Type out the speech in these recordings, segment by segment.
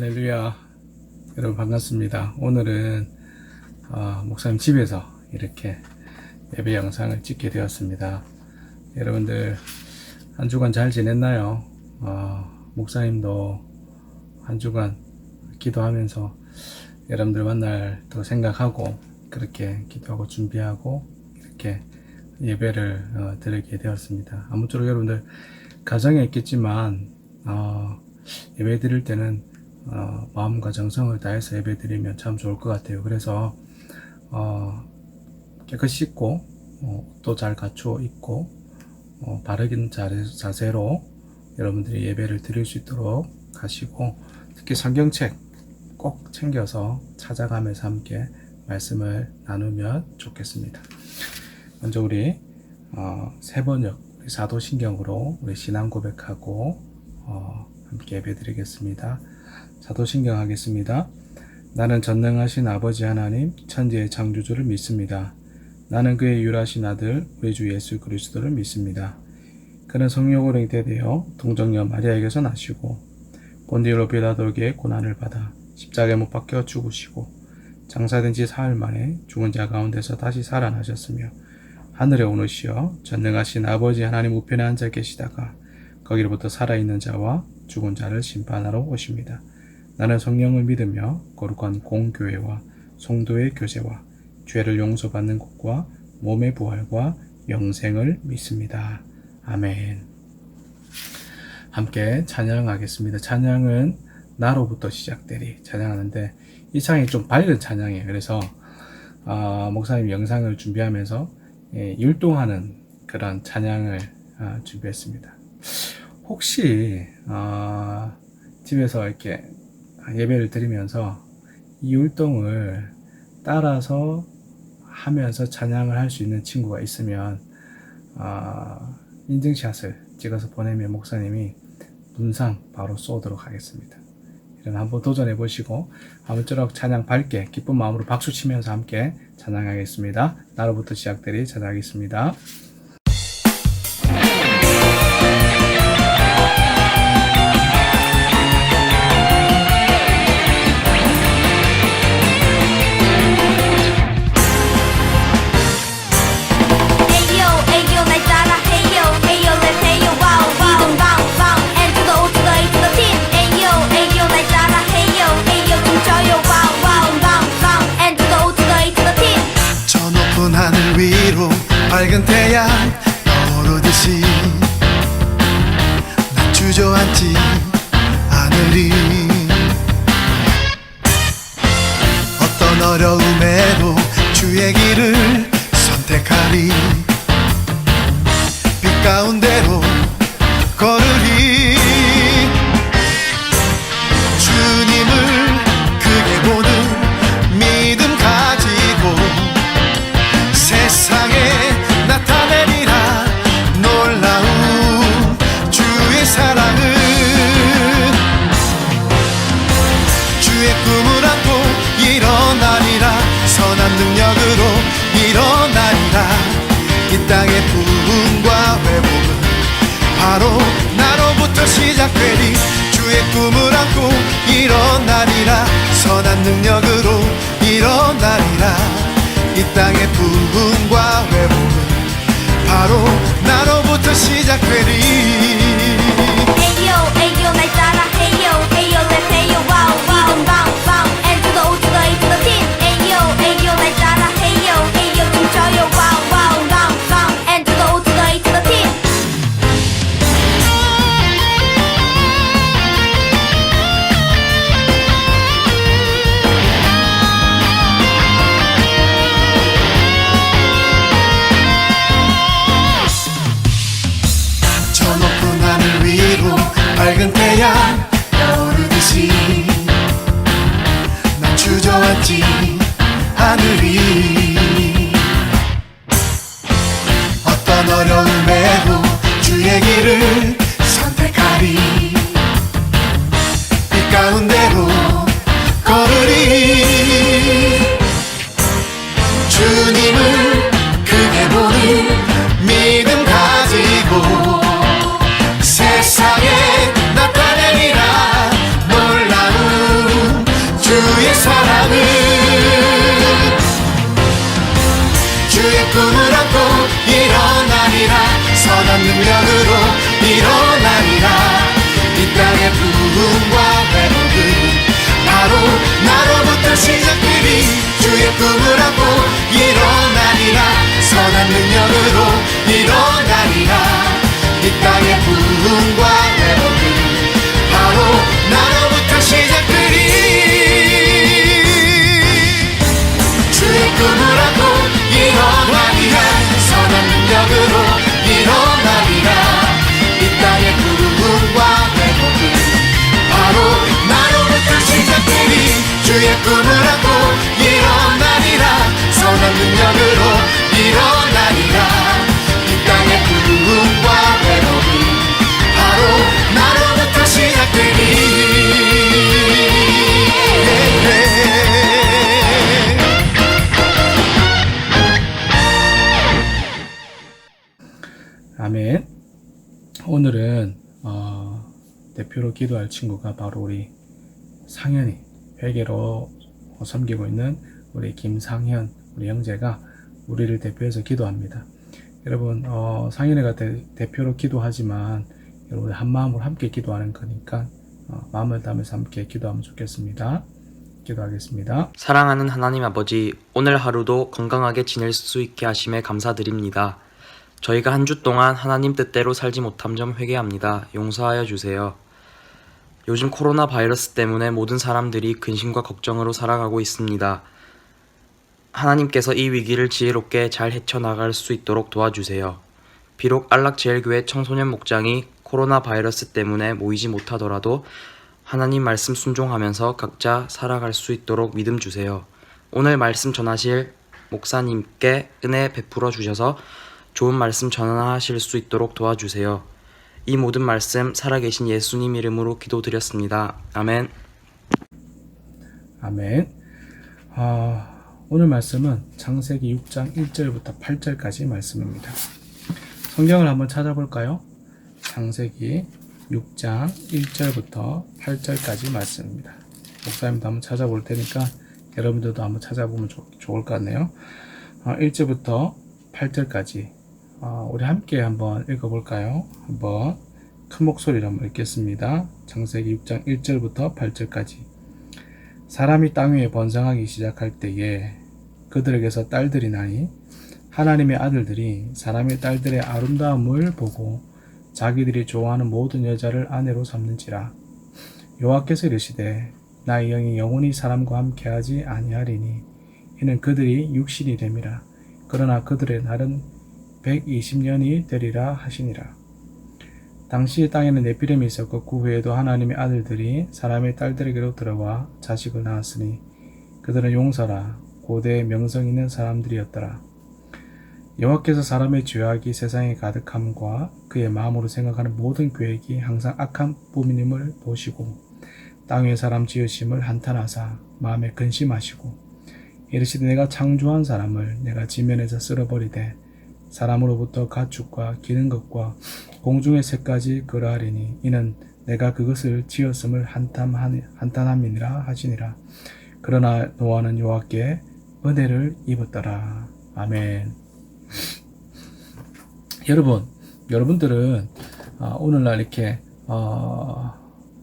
할렐루야. 여러분 반갑습니다. 오늘은 목사님 집에서 이렇게 예배 영상을 찍게 되었습니다. 여러분들 한 주간 잘 지냈나요? 목사님도 한 주간 기도하면서 여러분들 만날 또 생각하고 그렇게 기도하고 준비하고 이렇게 예배를 드리게 되었습니다. 아무쪼록 여러분들 가정에 있겠지만 예배 드릴 때는 마음과 정성을 다해서 예배 드리면 참 좋을 것 같아요. 그래서 깨끗이 씻고 옷도 잘 갖추어 입고 바르긴 자세로 여러분들이 예배를 드릴 수 있도록 하시고, 특히 성경책 꼭 챙겨서 찾아가면서 함께 말씀을 나누면 좋겠습니다. 먼저 우리 세번역 사도신경으로 우리 신앙 고백하고 함께 예배 드리겠습니다. 사도신경 하겠습니다. 나는 전능하신 아버지 하나님 천지의 창조주를 믿습니다. 나는 그의 유일하신 아들 우리 주 예수 그리스도를 믿습니다. 그는 성령으로 잉태되어 동정녀 마리아에게서 나시고 본디오 빌라도에게 고난을 받아 십자가에 못 박혀 죽으시고 장사된 지 사흘 만에 죽은 자 가운데서 다시 살아나셨으며 하늘에 오르시어 전능하신 아버지 하나님 우편에 앉아 계시다가 거기로부터 살아있는 자와 죽은 자를 심판하러 오십니다. 나는 성령을 믿으며 거룩한 공교회와 성도의 교제와 죄를 용서받는 것과 몸의 부활과 영생을 믿습니다. 아멘. 함께 찬양하겠습니다. 찬양은 나로부터 시작되리 찬양하는데 이 찬양이 좀 밝은 찬양이에요. 그래서 목사님 영상을 준비하면서 율동하는 그런 찬양을 준비했습니다. 혹시 집에서 이렇게 예배를 드리면서 이 율동을 따라서 하면서 찬양을 할 수 있는 친구가 있으면 인증샷을 찍어서 보내면 목사님이 문상 바로 쏘도록 하겠습니다. 이런 한번 도전해 보시고 아무쪼록 찬양 밝게 기쁜 마음으로 박수 치면서 함께 찬양하겠습니다. 나로부터 시작되리 찬양하겠습니다. 하늘 위로 밝은 태양 떠오르듯이 난 주저앉지 않으리. 어떤 어려움에도 주의 길을 선택하리. 빛 가운데로 걸으리. 주님을 크게 보는 믿음 가지고 세상에 나타내리라. 놀라운 주의 사랑을 주의 꿈을 안고 일어나리라. 선한 능력으로 일어나리라. 이 땅의 부흥과 회복은 바로 나로부터 시작되리. 주의 꿈을 안고 일어나리라. 선한 능력으로 일어나리라. 이 땅의 부흥과 회복은 바로 나로부터 시작되리. Ayo, ayo, 날 따라 Ayo, ayo, let's Ayo, wow, wow, bang, bang, and to the O to the A to the T. Ayo, ayo, 날 따라 Ayo, ayo, 춤춰요, wow, wow, bang, bang, and to the O to the A to the T. 밝은 태양 떠오르듯이 난 주저앉지 않으리. 어떤 어려움에도 주의 길을 선택하리. 빛 가운데로 걸으리. 주님을 크게 보는 믿음 가지고 세상에 나타내리라. 놀라운 주의 사랑은 주의 꿈을 안고 일어나리라 선한 능력으로 일어나리라 이 땅의 부흥과 회복은 바로 나로부터 시작되리 주의 꿈을 안고 일어나리라 선한 능력으로 일어나리라 이 땅의 부흥과 회복은 바로 나로부터 시작되리 주의 꿈을 안고 일어나리라 선한 능력으로 일어나리라 이 땅의 부흥과 회복은 바로 나로부터 시작되리 주의 꿈을 안고 일어나리라 선한 능력으로 일어나리라 이 땅의 부흥과 회복은 바로 나로부터 시작되리 아멘. 오늘은 대표로 기도할 친구가 바로 우리 상현이 회계로 섬기고 있는 우리 김상현 우리 형제가 우리를 대표해서 기도합니다. 여러분 상현이가 대표로 기도하지만 여러분 한 마음으로 함께 기도하는 거니까 마음을 담아서 함께 기도하면 좋겠습니다. 기도하겠습니다. 사랑하는 하나님 아버지, 오늘 하루도 건강하게 지낼 수 있게 하심에 감사드립니다. 저희가 한 주 동안 하나님 뜻대로 살지 못한 점 회개합니다. 용서하여 주세요. 요즘 코로나 바이러스 때문에 모든 사람들이 근심과 걱정으로 살아가고 있습니다. 하나님께서 이 위기를 지혜롭게 잘 헤쳐나갈 수 있도록 도와주세요. 비록 안락제일교회 청소년 목장이 코로나 바이러스 때문에 모이지 못하더라도 하나님 말씀 순종하면서 각자 살아갈 수 있도록 믿음 주세요. 오늘 말씀 전하실 목사님께 은혜 베풀어 주셔서 좋은 말씀 전하실 수 있도록 도와주세요. 이 모든 말씀 살아계신 예수님 이름으로 기도드렸습니다. 아멘. 아멘. 오늘 말씀은 창세기 6장 1절부터 8절까지 말씀입니다. 성경을 한번 찾아볼까요? 창세기 6장 1절부터 8절까지 말씀입니다. 목사님도 한번 찾아볼 테니까 여러분들도 한번 찾아보면 좋을 것 같네요. 1절부터 8절까지 우리 함께 한번 읽어볼까요? 한번 큰 목소리로 한번 읽겠습니다. 창세기 6장 1절부터 8절까지. 사람이 땅 위에 번성하기 시작할 때에 그들에게서 딸들이 나니 하나님의 아들들이 사람의 딸들의 아름다움을 보고 자기들이 좋아하는 모든 여자를 아내로 삼는지라. 여호와께서 이르시되 나의 영이 영원히 사람과 함께하지 아니하리니 이는 그들이 육신이 됨이라. 그러나 그들의 날은 120년이 되리라 하시니라. 당시 땅에는 네피림이 있었고 그 후에도 하나님의 아들들이 사람의 딸들에게로 들어와 자식을 낳았으니 그들은 용사라 고대의 명성 있는 사람들이었더라. 여호와께서 사람의 죄악이 세상에 가득함과 그의 마음으로 생각하는 모든 계획이 항상 악한 뿐임을 보시고 땅 위에 사람 지으심을 한탄하사 마음에 근심하시고 이르시되 내가 창조한 사람을 내가 지면에서 쓸어버리되 사람으로부터 가축과 기는 것과 공중의 새까지 그러하리니 이는 내가 그것을 지었음을 한탄함이니라 하시니라. 그러나 노아는 여호와께 은혜를 입었더라. 아멘. 여러분들은 오늘날 이렇게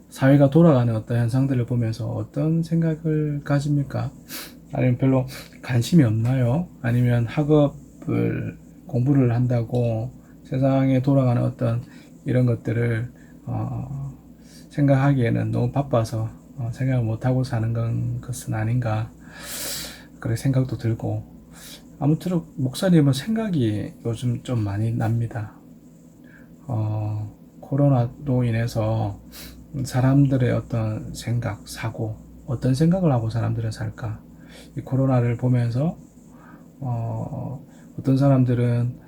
사회가 돌아가는 어떤 현상들을 보면서 어떤 생각을 가집니까? 아니면 별로 관심이 없나요? 아니면 공부를 한다고 세상에 돌아가는 어떤 이런 것들을 생각하기에는 너무 바빠서 생각을 못하고 사는 것은 아닌가 그렇게 생각도 들고, 아무튼 목사님은 생각이 요즘 좀 많이 납니다. 코로나로 인해서 사람들의 어떤 생각, 사고, 어떤 생각을 하고 사람들은 살까? 이 코로나를 보면서 어떤 사람들은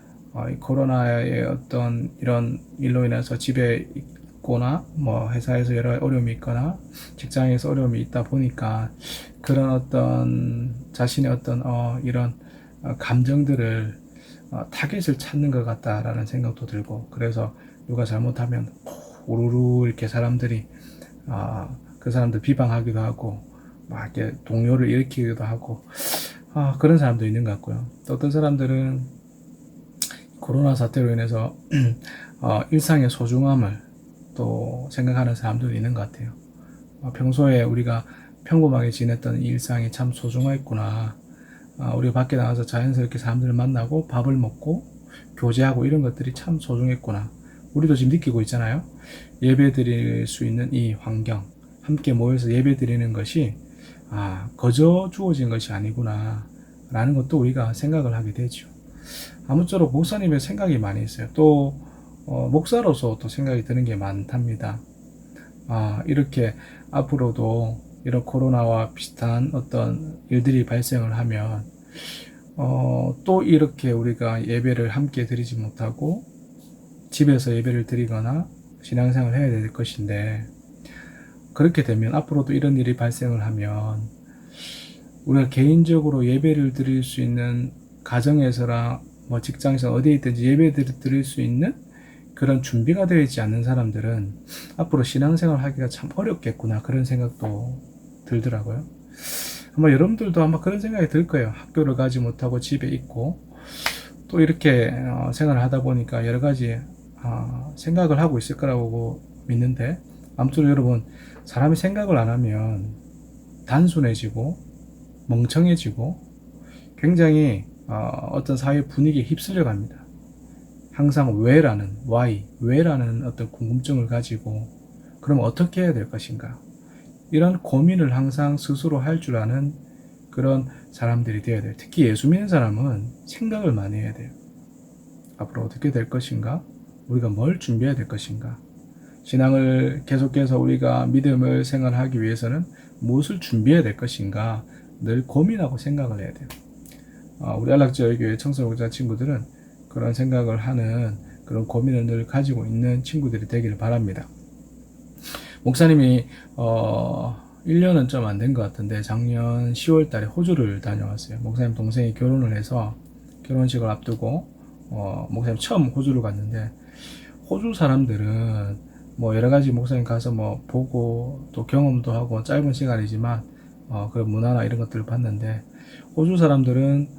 이 코로나의 어떤 이런 일로 인해서 집에 있거나 뭐 회사에서 여러 어려움이 있거나 직장에서 어려움이 있다 보니까 그런 어떤 자신의 어떤 이런 감정들을 타겟을 찾는 것 같다라는 생각도 들고, 그래서 누가 잘못하면 우르르 이렇게 사람들이 그 사람들 비방하기도 하고 막 이렇게 동요를 일으키기도 하고 그런 사람도 있는 것 같고요. 또 어떤 사람들은 코로나 사태로 인해서 일상의 소중함을 또 생각하는 사람도 있는 것 같아요. 평소에 우리가 평범하게 지냈던 이 일상이 참 소중했구나. 우리가 밖에 나가서 자연스럽게 사람들을 만나고 밥을 먹고 교제하고 이런 것들이 참 소중했구나. 우리도 지금 느끼고 있잖아요. 예배 드릴 수 있는 이 환경, 함께 모여서 예배 드리는 것이 거저 주어진 것이 아니구나 라는 것도 우리가 생각을 하게 되죠. 아무쪼록 목사님의 생각이 많이 있어요. 또 목사로서 또 생각이 드는 게 많답니다. 이렇게 앞으로도 이런 코로나와 비슷한 어떤 일들이 발생을 하면 또 이렇게 우리가 예배를 함께 드리지 못하고 집에서 예배를 드리거나 신앙생활을 해야 될 것인데, 그렇게 되면 앞으로도 이런 일이 발생을 하면 우리가 개인적으로 예배를 드릴 수 있는 가정에서나 뭐 직장에서 어디에 있든지 예배를 드릴 수 있는 그런 준비가 되어 있지 않는 사람들은 앞으로 신앙생활 하기가 참 어렵겠구나, 그런 생각도 들더라고요. 아마 여러분들도 아마 그런 생각이 들 거예요. 학교를 가지 못하고 집에 있고 또 이렇게 생활을 하다 보니까 여러 가지 생각을 하고 있을 거라고 믿는데, 아무쪼록 여러분, 사람이 생각을 안 하면 단순해지고 멍청해지고 굉장히 어떤 사회 분위기에 휩쓸려 갑니다. 항상 왜라는 어떤 궁금증을 가지고 그럼 어떻게 해야 될 것인가, 이런 고민을 항상 스스로 할 줄 아는 그런 사람들이 되어야 돼요. 특히 예수 믿는 사람은 생각을 많이 해야 돼요. 앞으로 어떻게 될 것인가, 우리가 뭘 준비해야 될 것인가, 신앙을 계속해서 우리가 믿음을 생활하기 위해서는 무엇을 준비해야 될 것인가 늘 고민하고 생각을 해야 돼요. 우리 안락지역교회 청소년자 친구들은 그런 생각을 하는 그런 고민을 늘 가지고 있는 친구들이 되기를 바랍니다. 목사님이 1년은 좀 안 된 것 같은데 작년 10월 달에 호주를 다녀왔어요. 목사님 동생이 결혼을 해서 결혼식을 앞두고 목사님 처음 호주를 갔는데, 호주 사람들은 뭐 여러 가지 목사님 가서 뭐 보고 또 경험도 하고 짧은 시간이지만 그런 문화나 이런 것들을 봤는데, 호주 사람들은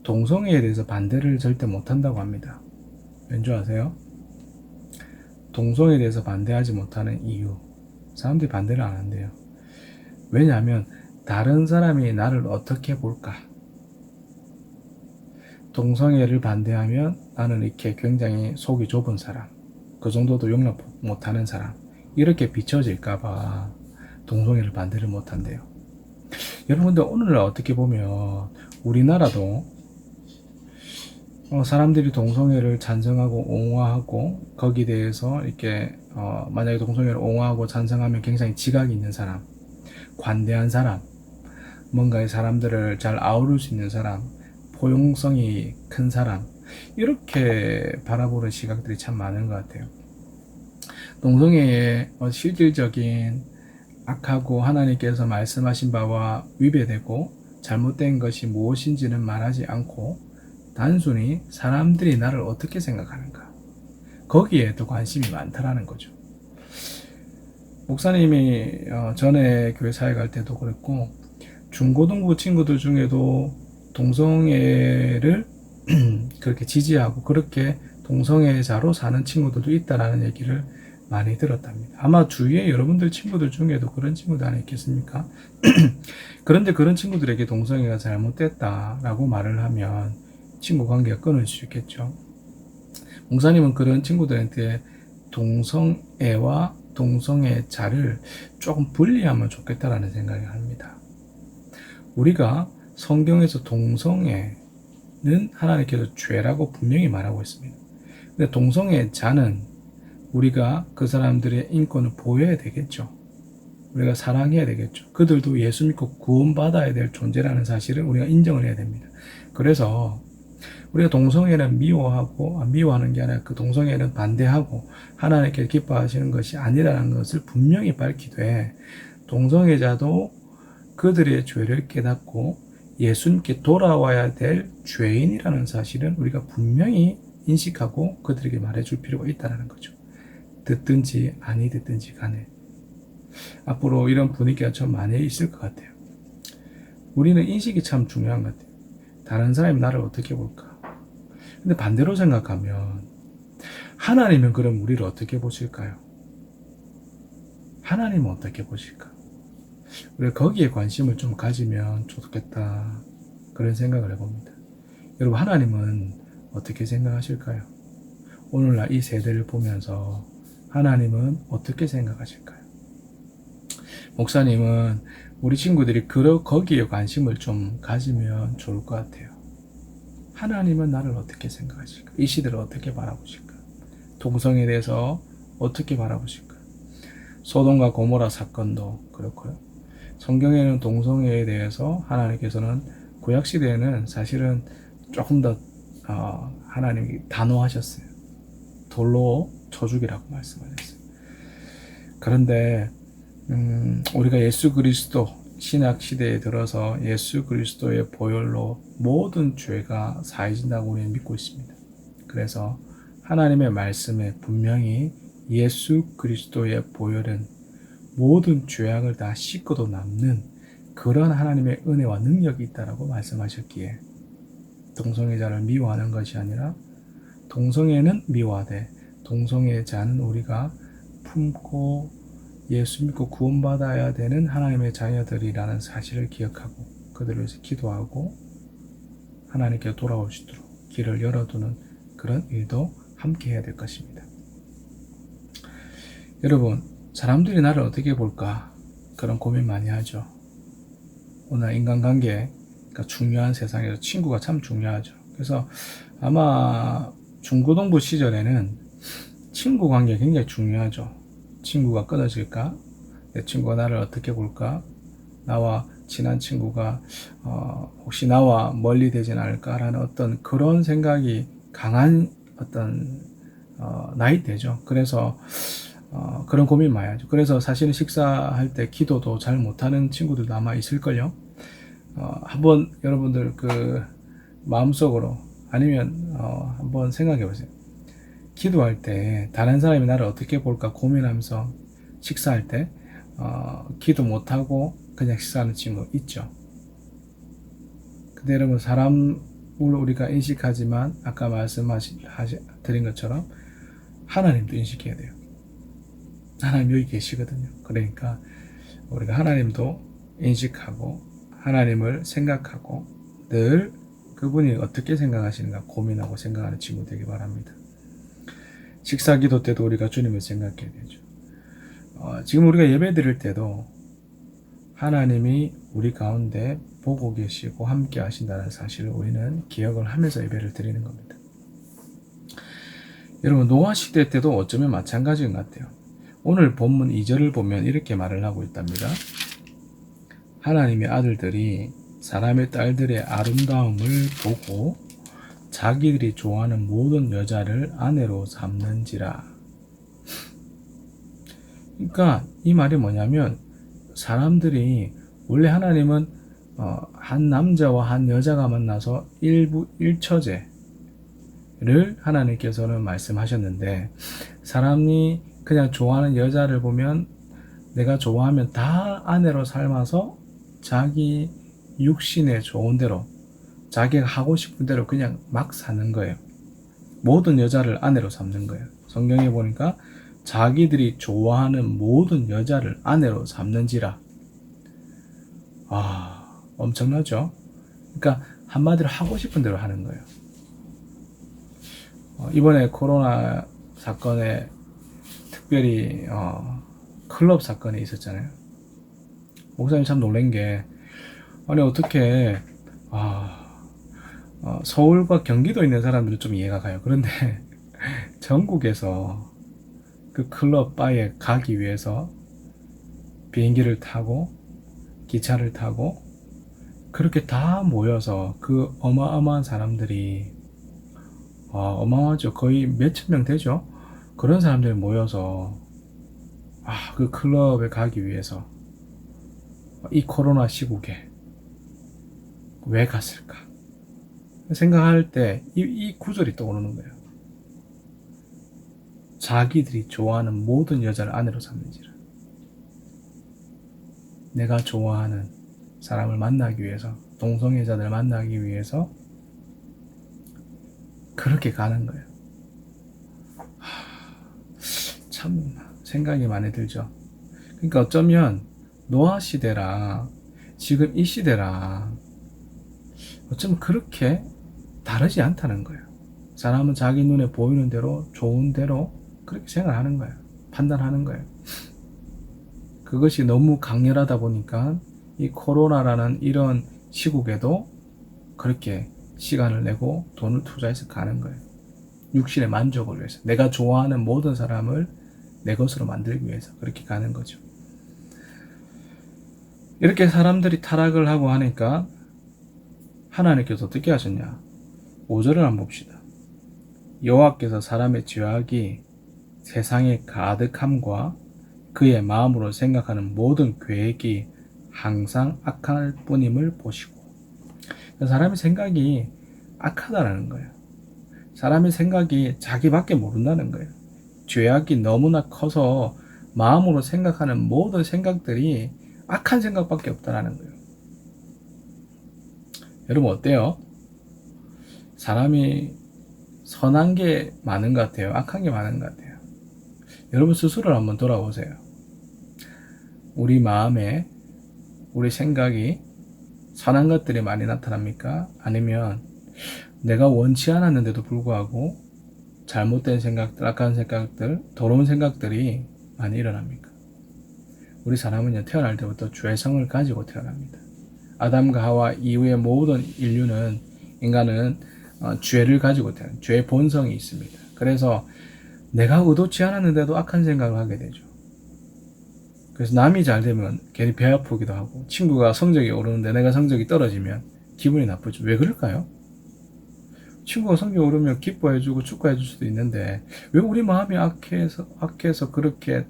동성애에 대해서 반대를 절대 못 한다고 합니다. 왠지 아세요? 동성애에 대해서 반대하지 못하는 이유, 사람들이 반대를 안 한대요. 왜냐하면 다른 사람이 나를 어떻게 볼까, 동성애를 반대하면 나는 이렇게 굉장히 속이 좁은 사람, 그 정도도 용납 못하는 사람, 이렇게 비춰질까봐 동성애를 반대를 못한대요. 여러분들, 오늘날 어떻게 보면 우리나라도 사람들이 동성애를 찬성하고 옹호하고 거기에 대해서 이렇게 만약에 동성애를 옹호하고 찬성하면 굉장히 지각이 있는 사람, 관대한 사람, 뭔가 사람들을 잘 아우를 수 있는 사람, 포용성이 큰 사람, 이렇게 바라보는 시각들이 참 많은 것 같아요. 동성애의 실질적인 악하고 하나님께서 말씀하신 바와 위배되고 잘못된 것이 무엇인지는 말하지 않고 단순히 사람들이 나를 어떻게 생각하는가, 거기에 더 관심이 많다라는 거죠. 목사님이 전에 교회 사회 갈 때도 그랬고, 중고등부 친구들 중에도 동성애를 그렇게 지지하고 그렇게 동성애자로 사는 친구들도 있다라는 얘기를 많이 들었답니다. 아마 주위에 여러분들 친구들 중에도 그런 친구들 하나 있겠습니까? 그런데 그런 친구들에게 동성애가 잘못됐다라고 말을 하면 친구 관계가 끊어질 수 있겠죠. 목사님은 그런 친구들한테 동성애와 동성애자를 조금 분리하면 좋겠다라는 생각을 합니다. 우리가 성경에서 동성애는 하나님께서 죄라고 분명히 말하고 있습니다. 근데 동성애자는 우리가 그 사람들의 인권을 보호해야 되겠죠. 우리가 사랑해야 되겠죠. 그들도 예수 믿고 구원받아야 될 존재라는 사실을 우리가 인정을 해야 됩니다. 그래서 우리가 동성애는 미워하는 게 아니라 그 동성애는 반대하고 하나님께 기뻐하시는 것이 아니라는 것을 분명히 밝히되, 동성애자도 그들의 죄를 깨닫고 예수님께 돌아와야 될 죄인이라는 사실은 우리가 분명히 인식하고 그들에게 말해줄 필요가 있다는 거죠. 듣든지 아니 듣든지 간에 앞으로 이런 분위기가 좀 많이 있을 것 같아요. 우리는 인식이 참 중요한 것 같아요. 다른 사람이 나를 어떻게 볼까? 근데 반대로 생각하면 하나님은 그럼 우리를 어떻게 보실까요? 하나님은 어떻게 보실까? 우리가 거기에 관심을 좀 가지면 좋겠다, 그런 생각을 해봅니다. 여러분, 하나님은 어떻게 생각하실까요? 오늘날 이 세대를 보면서 하나님은 어떻게 생각하실까요? 목사님은 우리 친구들이 거기에 관심을 좀 가지면 좋을 것 같아요. 하나님은 나를 어떻게 생각하실까? 이 시대를 어떻게 바라보실까? 동성애에 대해서 어떻게 바라보실까? 소돔과 고모라 사건도 그렇고요. 성경에는 동성애에 대해서 하나님께서는 구약시대에는 사실은 조금 더 하나님이 단호하셨어요. 돌로 쳐 죽이라고 말씀하셨어요. 그런데 우리가 예수 그리스도 신약 시대에 들어서 예수 그리스도의 보혈로 모든 죄가 사해진다고 우리는 믿고 있습니다. 그래서 하나님의 말씀에 분명히 예수 그리스도의 보혈은 모든 죄악을 다 씻고도 남는 그런 하나님의 은혜와 능력이 있다라고 말씀하셨기에 동성애자를 미워하는 것이 아니라 동성애는 미워하되 동성애자는 우리가 품고 예수 믿고 구원받아야 되는 하나님의 자녀들이라는 사실을 기억하고 그들을 위해서 기도하고 하나님께 돌아올 수 있도록 길을 열어두는 그런 일도 함께 해야 될 것입니다. 여러분, 사람들이 나를 어떻게 볼까? 그런 고민 많이 하죠. 오늘 인간관계가 중요한 세상에서 친구가 참 중요하죠. 그래서 아마 중고등부 시절에는 친구 관계가 굉장히 중요하죠. 친구가 끊어질까? 내 친구가 나를 어떻게 볼까? 나와 친한 친구가 혹시 나와 멀리 되진 않을까라는 어떤 그런 생각이 강한 어떤 나이대죠. 그래서 그런 고민 많이 하죠. 그래서 사실은 식사할 때 기도도 잘 못하는 친구들도 아마 있을걸요. 한번 여러분들 그 마음속으로 아니면 한번 생각해 보세요. 기도할 때 다른 사람이 나를 어떻게 볼까 고민하면서 식사할 때 기도 못하고 그냥 식사하는 친구 있죠. 근데 여러분, 사람을 우리가 인식하지만 아까 말씀드린 것처럼 하나님도 인식해야 돼요. 하나님 여기 계시거든요. 그러니까 우리가 하나님도 인식하고 하나님을 생각하고 늘 그분이 어떻게 생각하시는가 고민하고 생각하는 친구 되기 바랍니다. 식사 기도 때도 우리가 주님을 생각해야 되죠. 지금 우리가 예배 드릴 때도 하나님이 우리 가운데 보고 계시고 함께 하신다는 사실을 우리는 기억을 하면서 예배를 드리는 겁니다. 여러분, 노아 시대 때도 어쩌면 마찬가지인 것 같아요. 오늘 본문 2절을 보면 이렇게 말을 하고 있답니다. 하나님의 아들들이 사람의 딸들의 아름다움을 보고 자기들이 좋아하는 모든 여자를 아내로 삼는지라. 그러니까 이 말이 뭐냐면 사람들이 원래 하나님은 한 남자와 한 여자가 만나서 일처제를 하나님께서는 말씀하셨는데 사람이 그냥 좋아하는 여자를 보면 내가 좋아하면 다 아내로 삼아서 자기 육신에 좋은 대로 자기가 하고 싶은 대로 그냥 막 사는 거예요. 모든 여자를 아내로 삼는 거예요. 성경에 보니까 자기들이 좋아하는 모든 여자를 아내로 삼는지라. 엄청나죠? 그러니까 한마디로 하고 싶은 대로 하는 거예요. 이번에 코로나 사건에 특별히 클럽 사건이 있었잖아요. 목사님 참 놀란 게 아니 어떻게 서울과 경기도 있는 사람들은 좀 이해가 가요. 그런데 전국에서 그 클럽 바에 가기 위해서 비행기를 타고 기차를 타고 그렇게 다 모여서 그 어마어마한 사람들이 어마어마하죠. 거의 몇천 명 되죠. 그런 사람들이 모여서 그 클럽에 가기 위해서 이 코로나 시국에 왜 갔을까 생각할 때 이 구절이 떠오르는 거예요. 자기들이 좋아하는 모든 여자를 아내로 삼는지라. 내가 좋아하는 사람을 만나기 위해서, 동성애자들 만나기 위해서 그렇게 가는 거예요. 참 생각이 많이 들죠. 그러니까 어쩌면 노아 시대랑 지금 이 시대랑 어쩌면 그렇게 다르지 않다는 거예요. 사람은 자기 눈에 보이는 대로, 좋은 대로 그렇게 생각하는 거예요. 판단하는 거예요. 그것이 너무 강렬하다 보니까 이 코로나라는 이런 시국에도 그렇게 시간을 내고 돈을 투자해서 가는 거예요. 육신의 만족을 위해서, 내가 좋아하는 모든 사람을 내 것으로 만들기 위해서 그렇게 가는 거죠. 이렇게 사람들이 타락을 하고 하니까 하나님께서 어떻게 하셨냐? 5절을 한번 봅시다. 여호와께서 사람의 죄악이 세상에 가득함과 그의 마음으로 생각하는 모든 계획이 항상 악할 뿐임을 보시고. 사람의 생각이 악하다는 거예요. 사람의 생각이 자기밖에 모른다는 거예요. 죄악이 너무나 커서 마음으로 생각하는 모든 생각들이 악한 생각밖에 없다는 거예요. 여러분 어때요? 사람이 선한 게 많은 것 같아요? 악한 게 많은 것 같아요? 여러분 스스로를 한번 돌아보세요. 우리 마음에 우리 생각이 선한 것들이 많이 나타납니까? 아니면 내가 원치 않았는데도 불구하고 잘못된 생각들, 악한 생각들, 더러운 생각들이 많이 일어납니까? 우리 사람은요, 태어날 때부터 죄성을 가지고 태어납니다. 아담과 하와 이후의 모든 인류는, 인간은 죄를 가지고 태어납니다. 죄의 본성이 있습니다. 그래서 내가 의도치 않았는데도 악한 생각을 하게 되죠. 그래서 남이 잘 되면 괜히 배 아프기도 하고, 친구가 성적이 오르는데 내가 성적이 떨어지면 기분이 나쁘죠. 왜 그럴까요? 친구가 성적이 오르면 기뻐해주고 축하해줄 수도 있는데 왜 우리 마음이 악해서 그렇게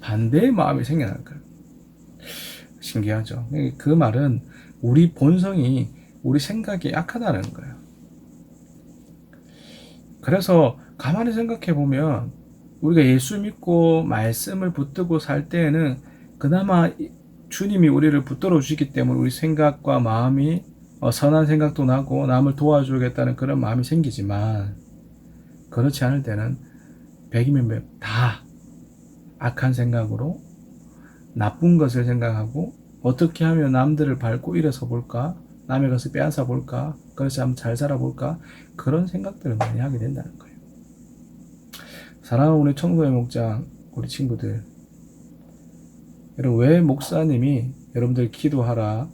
반대의 마음이 생겨날까요? 신기하죠. 그 말은 우리 본성이, 우리 생각이 악하다는 거예요. 그래서 가만히 생각해 보면 우리가 예수 믿고 말씀을 붙들고 살 때에는 그나마 주님이 우리를 붙들어 주시기 때문에 우리 생각과 마음이 선한 생각도 나고 남을 도와주겠다는 그런 마음이 생기지만, 그렇지 않을 때는 백이면 백 다 악한 생각으로 나쁜 것을 생각하고 어떻게 하면 남들을 밟고 일어서 볼까, 남의 것을 빼앗아 볼까, 그렇지 않으면 잘 살아볼까, 그런 생각들을 많이 하게 된다는 거예요. 사랑하는 우리 청소년 목장 우리 친구들, 여러분 왜 목사님이 여러분들 기도하라,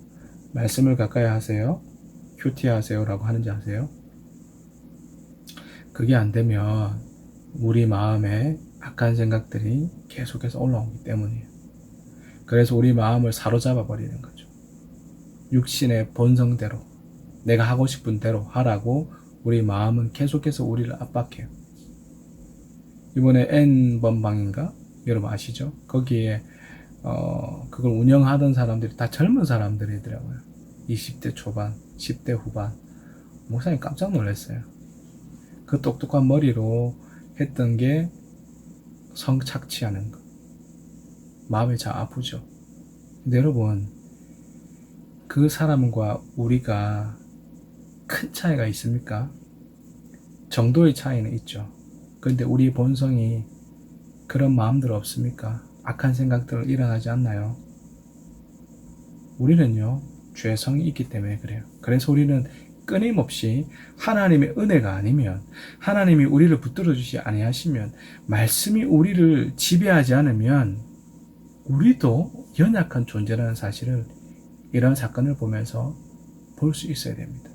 말씀을 가까이 하세요, 큐티 하세요 라고 하는지 아세요? 그게 안 되면 우리 마음에 악한 생각들이 계속해서 올라오기 때문이에요. 그래서 우리 마음을 사로잡아 버리는 거죠. 육신의 본성대로, 내가 하고 싶은 대로 하라고 우리 마음은 계속해서 우리를 압박해요. 이번에 N번방인가? 여러분 아시죠? 거기에 그걸 운영하던 사람들이 다 젊은 사람들이더라고요. 20대 초반, 10대 후반. 목사님 깜짝 놀랐어요. 그 똑똑한 머리로 했던 게 성착취하는 것. 마음이 참 아프죠. 근데 여러분, 그 사람과 우리가 큰 차이가 있습니까? 정도의 차이는 있죠. 그런데 우리 본성이 그런 마음들 없습니까? 악한 생각들 일어나지 않나요? 우리는요, 죄성이 있기 때문에 그래요. 그래서 우리는 끊임없이 하나님의 은혜가 아니면, 하나님이 우리를 붙들어 주시지 아니하시면, 말씀이 우리를 지배하지 않으면 우리도 연약한 존재라는 사실을 이런 사건을 보면서 볼 수 있어야 됩니다.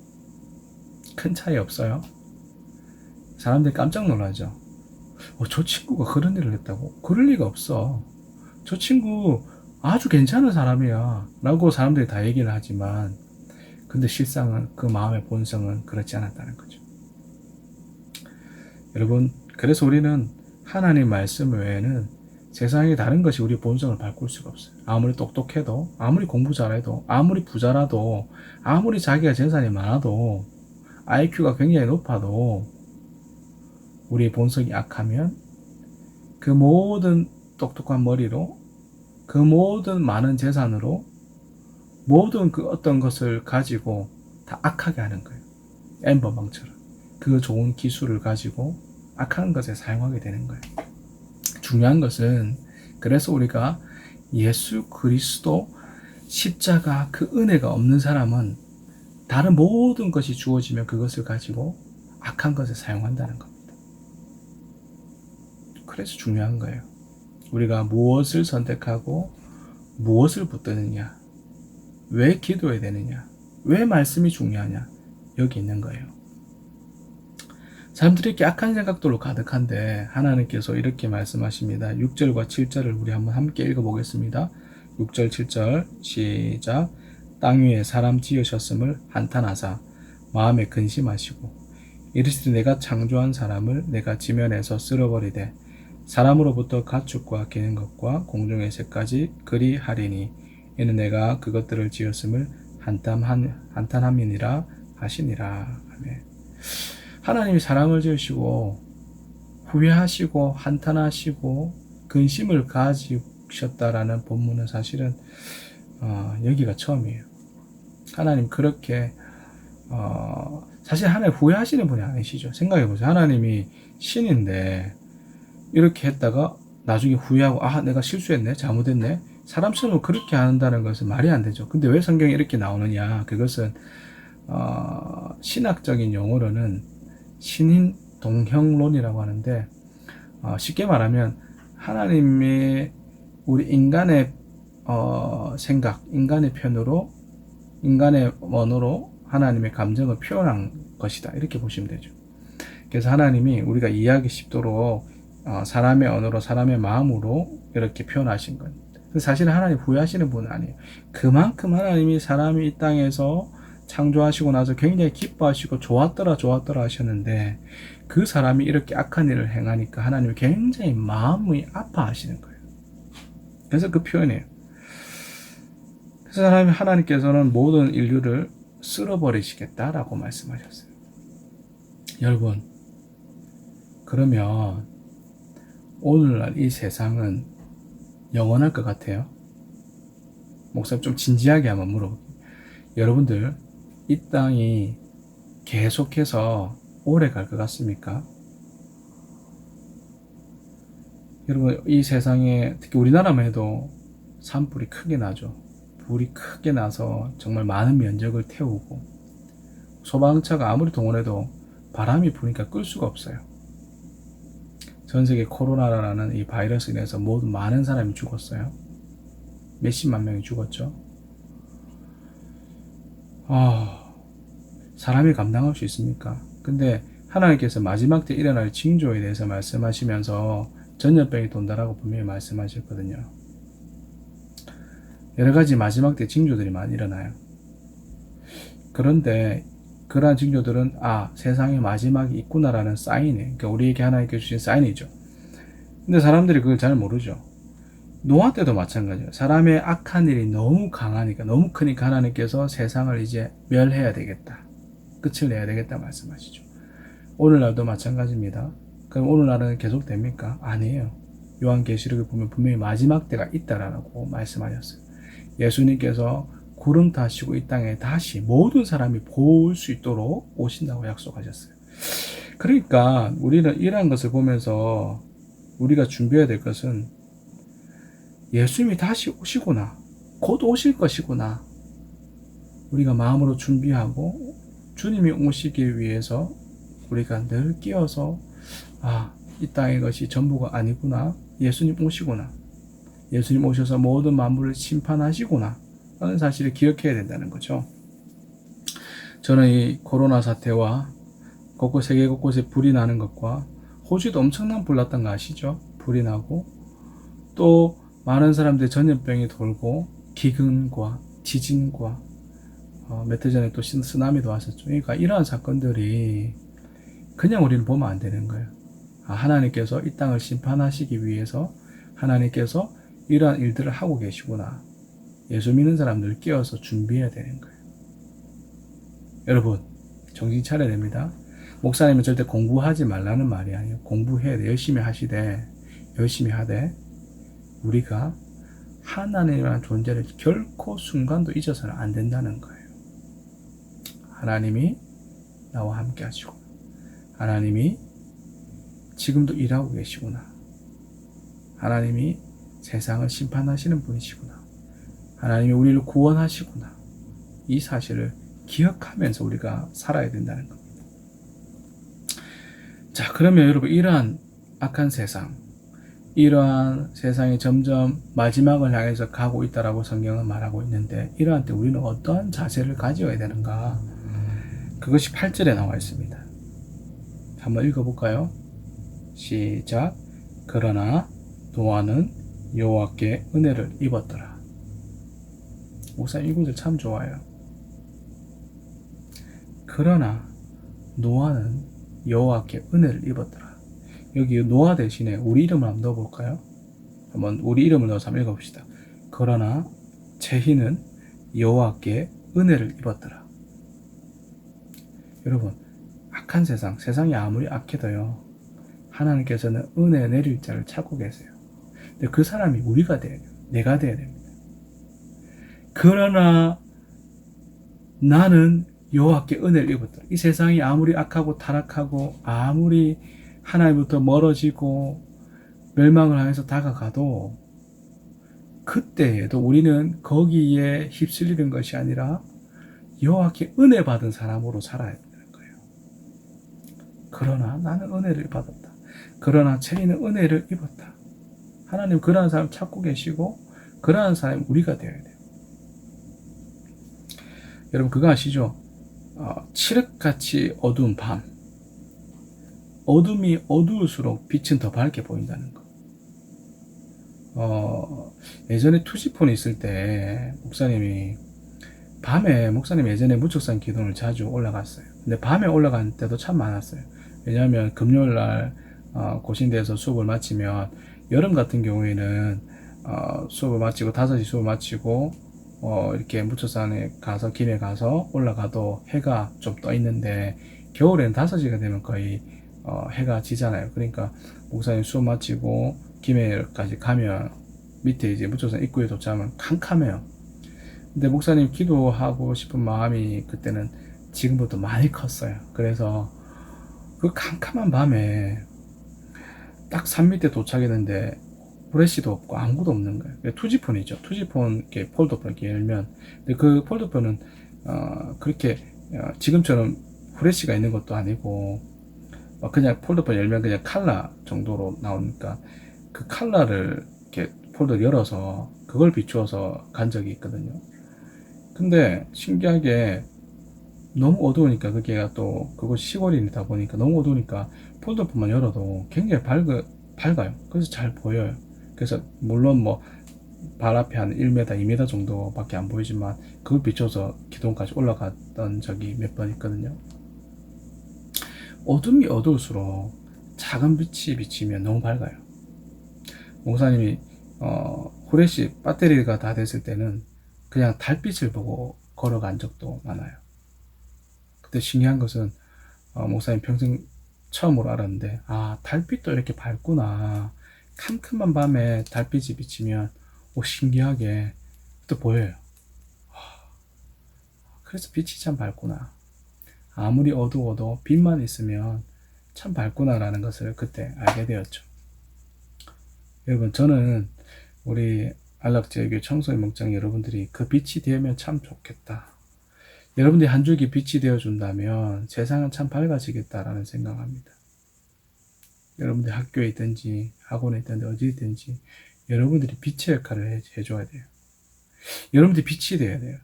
큰 차이 없어요? 사람들이 깜짝 놀라죠. 저 친구가 그런 일을 했다고? 그럴 리가 없어. 저 친구 아주 괜찮은 사람이야 라고 사람들이 다 얘기를 하지만, 근데 실상은 그 마음의 본성은 그렇지 않았다는 거죠. 여러분, 그래서 우리는 하나님 말씀 외에는 세상에 다른 것이 우리 본성을 바꿀 수가 없어요. 아무리 똑똑해도, 아무리 공부 잘해도, 아무리 부자라도, 아무리 자기가 재산이 많아도, IQ가 굉장히 높아도 우리의 본성이 악하면 그 모든 똑똑한 머리로, 그 모든 많은 재산으로 모든 그 어떤 것을 가지고 다 악하게 하는 거예요. 엠버방처럼. 그 좋은 기술을 가지고 악한 것에 사용하게 되는 거예요. 중요한 것은 그래서 우리가 예수 그리스도 십자가 그 은혜가 없는 사람은 다른 모든 것이 주어지면 그것을 가지고 악한 것에 사용한다는 겁니다. 그래서 중요한 거예요. 우리가 무엇을 선택하고 무엇을 붙드느냐, 왜 기도해야 되느냐, 왜 말씀이 중요하냐, 여기 있는 거예요. 사람들이 이렇게 악한 생각들로 가득한데 하나님께서 이렇게 말씀하십니다. 6절과 7절을 우리 한번 함께 읽어보겠습니다. 6절 7절 시작. 땅 위에 사람 지으셨음을 한탄하사 마음에 근심하시고 이르시되 내가 창조한 사람을 내가 지면에서 쓸어버리되 사람으로부터 가축과 기는 것과 공중의 새까지 그리하리니 이는 내가 그것들을 지었음을 한탄함이니라 하시니라. 아멘. 하나님이 사람을 지으시고 후회하시고 한탄하시고 근심을 가지셨다라는 본문은 사실은 여기가 처음이에요. 하나님 그렇게 사실 하나님 후회하시는 분이 아니시죠. 생각해보세요. 하나님이 신인데 이렇게 했다가 나중에 후회하고 내가 실수했네, 잘못했네. 사람처럼 그렇게 한다는 것은 말이 안 되죠. 근데 왜 성경에 이렇게 나오느냐? 그것은 신학적인 용어로는 신인 동형론이라고 하는데 쉽게 말하면 하나님의 우리 인간의 생각, 인간의 편으로 인간의 언어로 하나님의 감정을 표현한 것이다. 이렇게 보시면 되죠. 그래서 하나님이 우리가 이해하기 쉽도록 사람의 언어로 사람의 마음으로 이렇게 표현하신 겁니다. 사실은 하나님 후회하시는 분은 아니에요. 그만큼 하나님이 사람이 이 땅에서 창조하시고 나서 굉장히 기뻐하시고 좋았더라 하셨는데 그 사람이 이렇게 악한 일을 행하니까 하나님이 굉장히 마음이 아파하시는 거예요. 그래서 그 표현이에요. 그래서 하나님께서는 모든 인류를 쓸어버리시겠다라고 말씀하셨어요. 여러분, 그러면 오늘날 이 세상은 영원할 것 같아요? 목사님 좀 진지하게 한번 물어볼게요. 여러분들 이 땅이 계속해서 오래 갈 것 같습니까? 여러분 이 세상에 특히 우리나라만 해도 산불이 크게 나죠. 불이 크게 나서 정말 많은 면적을 태우고 소방차가 아무리 동원해도 바람이 부니까 끌 수가 없어요. 전 세계 코로나라는 이 바이러스로 인해서 모두 많은 사람이 죽었어요. 몇십만 명이 죽었죠. 사람이 감당할 수 있습니까? 근데 하나님께서 마지막 때 일어날 징조에 대해서 말씀하시면서 전염병이 돈다라고 분명히 말씀하셨거든요. 여러 가지 마지막 때 징조들이 많이 일어나요. 그런데 그러한 징조들은 세상의 마지막이 있구나라는 사인이에요. 그러니까 우리에게 하나님께 주신 사인이죠. 근데 사람들이 그걸 잘 모르죠. 노아 때도 마찬가지예요. 사람의 악한 일이 너무 강하니까, 너무 크니까 하나님께서 세상을 이제 멸해야 되겠다, 끝을 내야 되겠다 말씀하시죠. 오늘날도 마찬가지입니다. 그럼 오늘날은 계속 됩니까? 아니에요. 요한계시록에 보면 분명히 마지막 때가 있다라고 말씀하셨어요. 예수님께서 구름 타시고 이 땅에 다시 모든 사람이 볼 수 있도록 오신다고 약속하셨어요. 그러니까 우리는 이러한 것을 보면서 우리가 준비해야 될 것은 예수님이 다시 오시구나, 곧 오실 것이구나, 우리가 마음으로 준비하고 주님이 오시기 위해서 우리가 늘 끼어서 이 땅의 것이 전부가 아니구나, 예수님 오시구나, 예수님 오셔서 모든 만물을 심판하시구나 라는 사실을 기억해야 된다는 거죠. 저는 이 코로나 사태와 세계 곳곳에 불이 나는 것과 호주도 엄청난 불 났던 거 아시죠? 불이 나고 또 많은 사람들이 전염병이 돌고 기근과 지진과 몇 해 전에 또 쓰나미도 왔었죠. 그러니까 이러한 사건들이 그냥 우리는 보면 안 되는 거예요. 하나님께서 이 땅을 심판하시기 위해서 하나님께서 이러한 일들을 하고 계시구나. 예수 믿는 사람들 끼어서 준비해야 되는 거예요. 여러분, 정신 차려야 됩니다. 목사님은 절대 공부하지 말라는 말이 아니에요. 공부해야 돼. 열심히 하시되, 열심히 하되, 우리가 하나님이라는 존재를 결코 순간도 잊어서는 안 된다는 거예요. 하나님이 나와 함께 하시고, 하나님이 지금도 일하고 계시구나. 하나님이 세상을 심판하시는 분이시구나. 하나님이 우리를 구원하시구나. 이 사실을 기억하면서 우리가 살아야 된다는 겁니다. 자, 그러면 여러분, 이러한 악한 세상, 이러한 세상이 점점 마지막을 향해서 가고 있다라고 성경은 말하고 있는데, 이러한 때 우리는 어떠한 자세를 가져야 되는가? 그것이 8절에 나와 있습니다. 한번 읽어볼까요? 시작. 그러나 노아는 여호와께 은혜를 입었더라. 목사님 이 구절 참 좋아요. 그러나 노아는 여호와께 은혜를 입었더라. 여기 노아 대신에 우리 이름을 한번 넣어볼까요? 한번 우리 이름을 넣어서 한번 읽어봅시다. 그러나 제희는 여호와께 은혜를 입었더라. 여러분, 악한 세상, 세상이 아무리 악해도요, 하나님께서는 은혜 내릴 자를 찾고 계세요. 근데 그 사람이 우리가 돼야 돼요. 내가 돼야 됩니다. 그러나 나는 여호와께 은혜를 입었더라. 이 세상이 아무리 악하고 타락하고 아무리 하나님부터 멀어지고 멸망을 향해서 다가가도 그때에도 우리는 거기에 휩쓸리는 것이 아니라 여호와께 은혜 받은 사람으로 살아야 되는 거예요. 그러나 나는 은혜를 받았다. 그러나 체리는 은혜를 입었다. 하나님 그러한 사람 찾고 계시고 그러한 사람이 우리가 되어야 돼요. 여러분 그거 아시죠? 칠흑같이 어두운 밤, 어둠이 어두울수록 빛은 더 밝게 보인다는 거. 예전에 투지폰이 있을 때 목사님이 예전에 무척산 기도를 자주 올라갔어요. 근데 밤에 올라간 때도 참 많았어요. 왜냐하면 금요일날 고신대에서 수업을 마치면, 여름 같은 경우에는 수업을 마치고 5시 수업을 마치고 이렇게 무척산에 가서 김에 가서 올라가도 해가 좀 떠 있는데, 겨울에는 5시가 되면 거의 해가 지잖아요. 그러니까 목사님 수업 마치고 김해까지 가면 밑에 이제 무척산 입구에 도착하면 캄캄해요. 근데 목사님 기도하고 싶은 마음이 그때는 지금보다 많이 컸어요. 그래서 그 캄캄한 밤에 딱 산 밑에 도착했는데 후레쉬도 없고 아무것도 없는 거예요. 투지폰이죠. 투지폰 이렇게 폴더폰 이렇게 열면, 근데 그 폴더폰은 그렇게 지금처럼 후레쉬가 있는 것도 아니고 그냥 폴더폰 열면 그냥 칼라 정도로 나오니까 그 칼라를 이렇게 폴더 열어서 그걸 비추어서 간 적이 있거든요. 근데 신기하게 너무 어두우니까, 그게가 또 그곳이 시골이다 보니까 너무 어두우니까 폴더폰만 열어도 굉장히 밝아요. 그래서 잘 보여요. 그래서 물론 뭐 발 앞에 한 1m, 2m 정도밖에 안 보이지만 그걸 비춰서 기둥까지 올라갔던 적이 몇 번 있거든요. 어둠이 어두울수록 작은 빛이 비치면 너무 밝아요. 목사님이 후레쉬 배터리가 다 됐을 때는 그냥 달빛을 보고 걸어간 적도 많아요. 그때 신기한 것은 목사님 평생 처음으로 알았는데, 달빛도 이렇게 밝구나. 캄캄한 밤에 달빛이 비치면 신기하게 또 보여요. 그래서 빛이 참 밝구나. 아무리 어두워도 빛만 있으면 참 밝구나라는 것을 그때 알게 되었죠. 여러분, 저는 우리 안락제교 청소년 목장 여러분들이 그 빛이 되면 참 좋겠다. 여러분들이 한 줄기 빛이 되어준다면 세상은 참 밝아지겠다라는 생각합니다. 여러분들이 학교에 있든지 학원에 있든지 어디 있든지 여러분들이 빛의 역할을 해줘야 돼요. 여러분들이 빛이 돼야 돼요.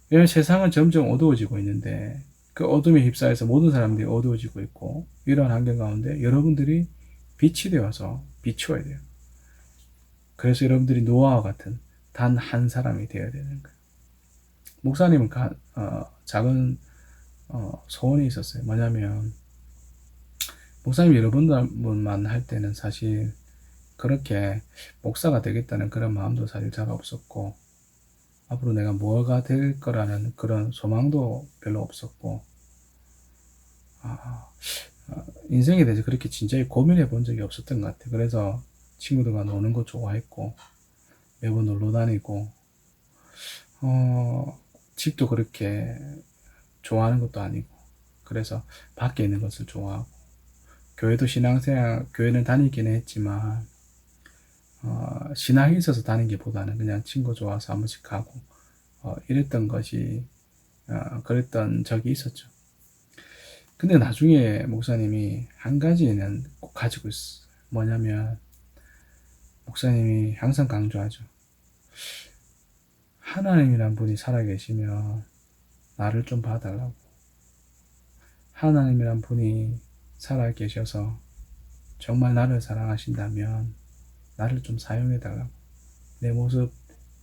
왜냐하면 세상은 점점 어두워지고 있는데 그 어둠에 휩싸여서 모든 사람들이 어두워지고 있고, 이러한 환경 가운데 여러분들이 빛이 되어서 비추어야 돼요. 그래서 여러분들이 노아와 같은 단 한 사람이 되어야 되는 거예요. 목사님은 작은 소원이 있었어요. 뭐냐면, 목사님 여러분만 할 때는 사실 그렇게 목사가 되겠다는 그런 마음도 사실 잘 없었고, 앞으로 내가 뭐가 될 거라는 그런 소망도 별로 없었고, 인생에 대해서 그렇게 진지하게 고민해 본 적이 없었던 것 같아요. 그래서 친구들과 노는 거 좋아했고, 매번 놀러 다니고 집도 그렇게 좋아하는 것도 아니고, 그래서 밖에 있는 것을 좋아하고, 교회도 신앙생활, 교회는 다니기는 했지만 신앙이 있어서 다니기보다는 그냥 친구 좋아서 한 번씩 가고 이랬던 것이 그랬던 적이 있었죠. 근데 나중에 목사님이 한 가지는 꼭 가지고 있어요. 뭐냐면 목사님이 항상 강조하죠. 하나님이란 분이 살아계시면 나를 좀 봐달라고. 하나님이란 분이 살아계셔서 정말 나를 사랑하신다면 나를 좀 사용해달라고. 내 모습,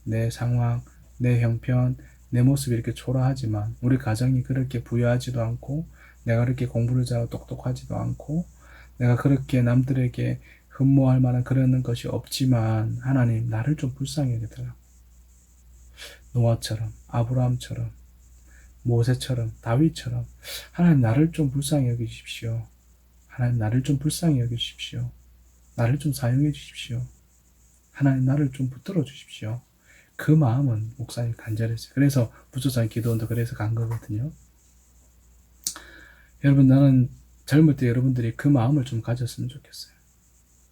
내 상황, 내 형편, 내 모습이 이렇게 초라하지만 우리 가정이 그렇게 부유하지도 않고 내가 그렇게 공부를 잘하고 똑똑하지도 않고 내가 그렇게 남들에게 흠모할 만한 그런 것이 없지만 하나님 나를 좀 불쌍히 여겨달라고. 노아처럼, 아브라함처럼, 모세처럼, 다윗처럼 하나님 나를 좀 불쌍히 여기십시오. 하나님 나를 좀 불쌍히 여기십시오. 나를 좀 사용해 주십시오. 하나님 나를 좀 붙들어 주십시오. 그 마음은 목사님 간절했어요. 그래서 부조장 기도원도 그래서 간 거거든요. 여러분, 나는 젊을 때 여러분들이 그 마음을 좀 가졌으면 좋겠어요.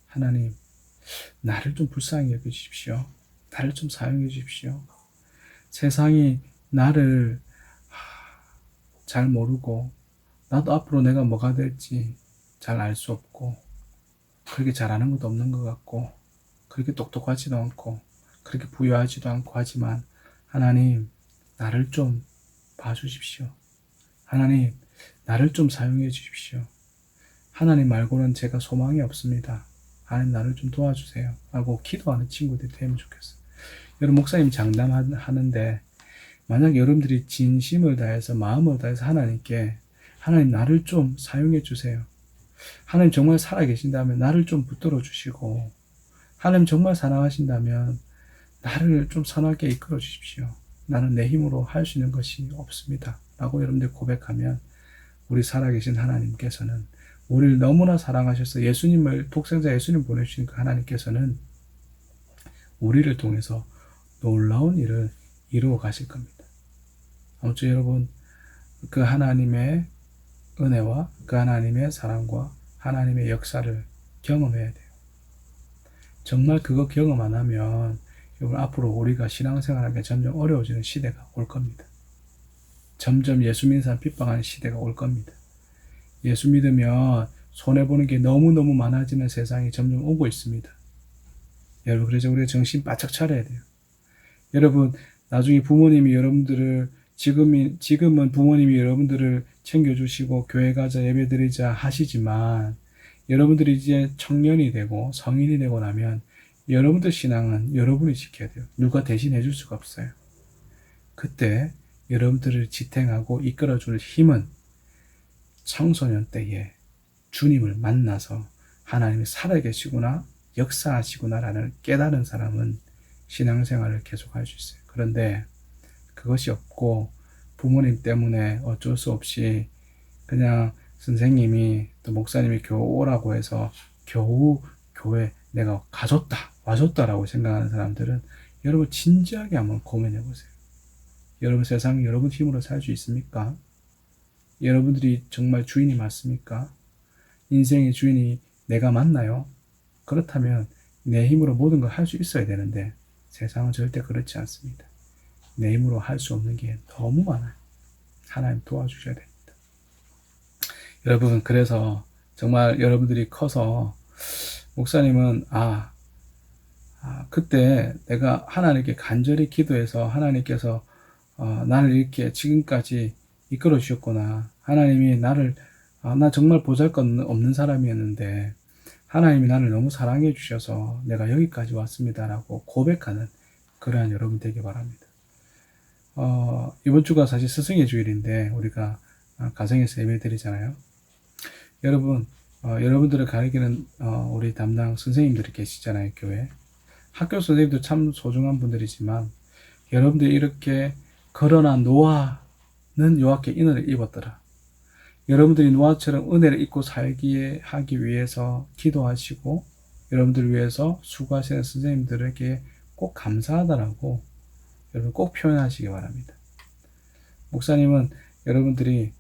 하나님 나를 좀 불쌍히 여기십시오. 나를 좀 사용해 주십시오. 세상이 나를 잘 모르고 나도 앞으로 내가 뭐가 될지 잘 알 수 없고 그렇게 잘하는 것도 없는 것 같고 그렇게 똑똑하지도 않고 그렇게 부유하지도 않고 하지만 하나님 나를 좀 봐주십시오. 하나님 나를 좀 사용해 주십시오. 하나님 말고는 제가 소망이 없습니다. 하나님 나를 좀 도와주세요 라고 기도하는 친구들이 되면 좋겠어요. 여러분, 목사님 장담하는데 만약 여러분들이 진심을 다해서 마음을 다해서 하나님께 하나님 나를 좀 사용해 주세요. 하나님 정말 살아계신다면 나를 좀 붙들어 주시고 하나님 정말 사랑하신다면 나를 좀 선하게 이끌어 주십시오. 나는 내 힘으로 할 수 있는 것이 없습니다 라고 여러분들 고백하면 우리 살아계신 하나님께서는 우리를 너무나 사랑하셔서 예수님을 독생자 예수님 보내주신 그 하나님께서는 우리를 통해서 놀라운 일을 이루어 가실 겁니다. 아무튼 여러분, 그 하나님의 은혜와 그 하나님의 사랑과 하나님의 역사를 경험해야 돼요. 정말 그거 경험 안 하면 여러분 앞으로 우리가 신앙생활하는 게 점점 어려워지는 시대가 올 겁니다. 점점 예수 믿는 사람 핍박하는 시대가 올 겁니다. 예수 믿으면 손해보는 게 너무너무 많아지는 세상이 점점 오고 있습니다. 여러분, 그래서 우리가 정신 바짝 차려야 돼요. 여러분, 나중에 부모님이 여러분들을 지금은 부모님이 여러분들을 챙겨주시고 교회 가자 예배드리자 하시지만 여러분들이 이제 청년이 되고 성인이 되고 나면 여러분들 신앙은 여러분이 지켜야 돼요. 누가 대신 해줄 수가 없어요. 그때 여러분들을 지탱하고 이끌어줄 힘은 청소년 때에 주님을 만나서 하나님이 살아계시구나 역사하시구나라는 깨달은 사람은 신앙생활을 계속할 수 있어요. 그런데 그것이 없고 부모님 때문에 어쩔 수 없이 그냥 선생님이 또 목사님이 교회 오라고 해서 겨우 교회 내가 와줬다라고 생각하는 사람들은 여러분 진지하게 한번 고민해 보세요. 여러분 세상 여러분 힘으로 살 수 있습니까? 여러분들이 정말 주인이 맞습니까? 인생의 주인이 내가 맞나요? 그렇다면 내 힘으로 모든 걸 할 수 있어야 되는데 세상은 절대 그렇지 않습니다. 내 힘으로 할 수 없는 게 너무 많아요. 하나님 도와주셔야 됩니다. 여러분, 그래서 정말 여러분들이 커서 목사님은 그때 내가 하나님께 간절히 기도해서 하나님께서 나를 이렇게 지금까지 이끌어 주셨구나. 하나님이 나를 나 정말 보잘것없는 사람이었는데 하나님이 나를 너무 사랑해 주셔서 내가 여기까지 왔습니다라고 고백하는 그러한 여러분 되길 바랍니다. 이번 주가 사실 스승의 주일인데 우리가 가정에서 예배 드리잖아요. 여러분, 여러분들을 가르치는 우리 담당 선생님들이 계시잖아요. 교회 학교 선생님도 참 소중한 분들이지만 여러분들이 이렇게 걸어난 노아는 여호와께 인을 입었더라. 여러분들이 노아처럼 은혜를 입고 살기에 하기 위해서 기도하시고 여러분들을 위해서 수고하시는 선생님들에게 꼭 감사하다라고 여러분 꼭 표현하시기 바랍니다. 목사님은 여러분들이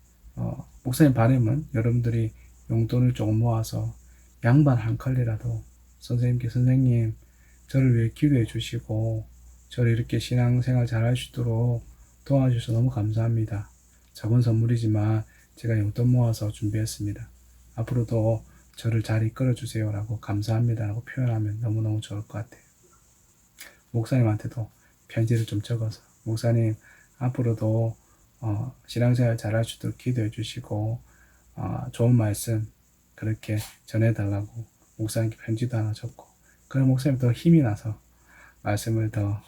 목사님 바람은 여러분들이 용돈을 조금 모아서 양반 한 컬리라도 선생님께 선생님 저를 위해 기도해 주시고 저를 이렇게 신앙생활 잘 할 수 있도록 도와주셔서 너무 감사합니다. 작은 선물이지만 제가 용돈 모아서 준비했습니다. 앞으로도 저를 잘 이끌어 주세요 라고 감사합니다 라고 표현하면 너무너무 좋을 것 같아요. 목사님한테도 편지를 좀 적어서 목사님 앞으로도 신앙생활 잘 할 수 있도록 기도해 주시고 좋은 말씀 그렇게 전해달라고 목사님께 편지도 하나 적고 그럼 목사님 더 힘이 나서 말씀을 더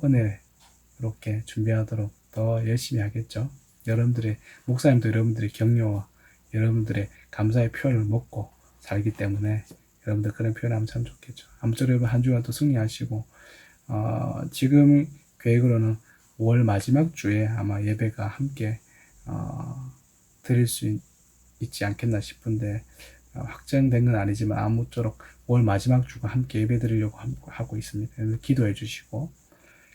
은혜롭게 준비하도록 더 열심히 하겠죠. 목사님도 여러분들의 격려와 여러분들의 감사의 표현을 먹고 살기 때문에 여러분들 그런 표현하면 참 좋겠죠. 아무쪼록 여러분 한 주간 또 승리하시고 지금 계획으로는 5월 마지막 주에 아마 예배가 함께 드릴 수 있지 않겠나 싶은데 확정된 건 아니지만 아무쪼록 5월 마지막 주가 함께 예배 드리려고 하고 있습니다. 기도해 주시고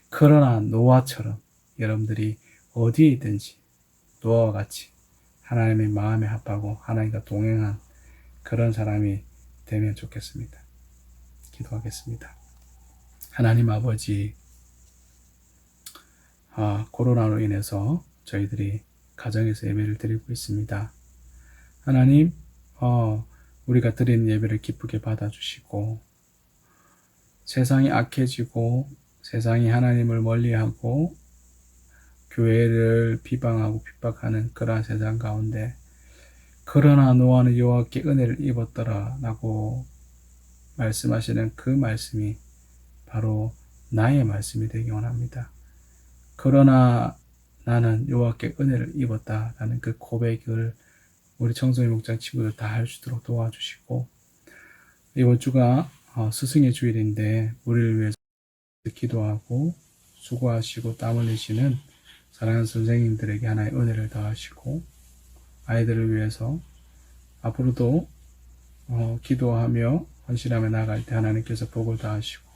그러나 노아처럼 여러분들이 어디에 있든지 노아와 같이 하나님의 마음에 합하고 하나님과 동행한 그런 사람이 되면 좋겠습니다. 기도하겠습니다. 하나님 아버지, 코로나로 인해서 저희들이 가정에서 예배를 드리고 있습니다. 하나님, 우리가 드리는 예배를 기쁘게 받아주시고 세상이 악해지고 세상이 하나님을 멀리하고 교회를 비방하고 핍박하는 그러한 세상 가운데 그러나 노아는 여호와께 은혜를 입었더라 라고 말씀하시는 그 말씀이 바로 나의 말씀이 되기 원합니다. 그러나 나는 여호와께 은혜를 입었다라는 그 고백을 우리 청소년 목장 친구들 다 할 수 있도록 도와주시고 이번 주가 스승의 주일인데 우리를 위해서 기도하고 수고하시고 땀 흘리시는 사랑하는 선생님들에게 하나의 은혜를 더하시고 아이들을 위해서 앞으로도 기도하며 헌신하며 나아갈 때 하나님께서 복을 더하시고